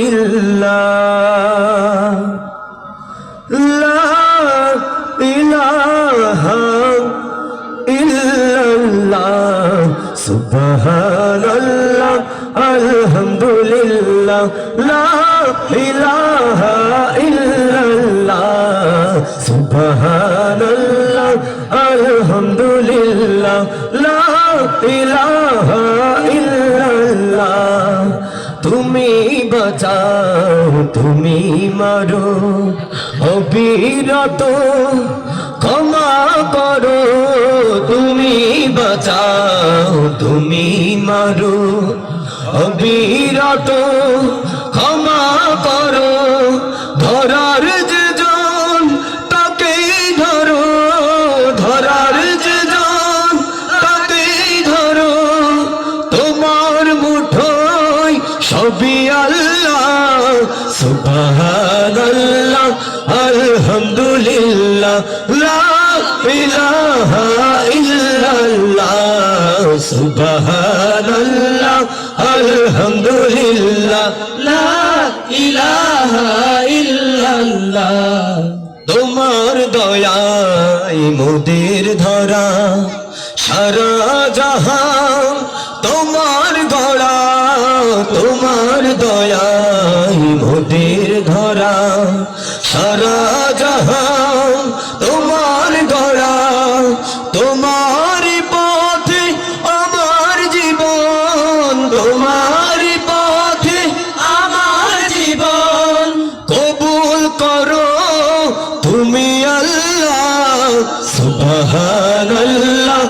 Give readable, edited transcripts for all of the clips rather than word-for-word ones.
আলহামদুলিল্লাহ লা ইলাহা ইল্লাল্লাহ সুবহানাল্লাহ আলহামদুলিল্লাহ লা ইলাহা ইল্লাল্লাহ সুবহানাল্লাহ আলহামদুলিল্লাহ লা ইলাহা ইল্লাল্লাহ তুমি বাঁচাও তুমি মারো অবিরত ক্ষমা করো তুমি বাঁচাও তুমি মারো অবিরত ক্ষমা করো ধরার যে জন তাকেই ধরো ধরার যে জন তাকেই ধরো তোমার মুঠোয় সবই আল্লাহ সুবহানাল্লাহ আলহামদুলিল্লাহ লা ইলাহা ইল্লাল্লাহ সুবহানাল্লাহ আলহামদুলিল্লাহ লা ইলাহা ইল্লাল্লাহ তোমার দয়ায় মোদের ধরা সারা জাহান তোমার গড়া তোমার দয়ায় মোদের ধরা সারা জাহান তোমার গড়া তোমার পথে আমার জীবন তোমার পথে আমার জীবন কবুল করো তুমি আল্লাহ সুবহানাল্লাহ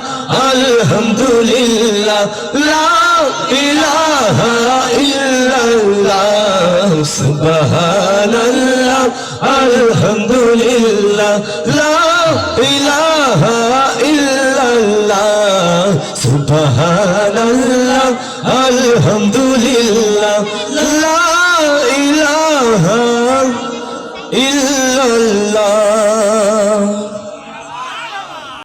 আলহামদুলিল্লাহ লা ইলাহা ইল্লাল্লাহ সুবহানাল্লাহ আলহামদুলিল্লাহ লা ইলাহা ইল্লাল্লাহ সুবহানাল্লাহ আলহামদুলিল্লাহ লা ইলাহা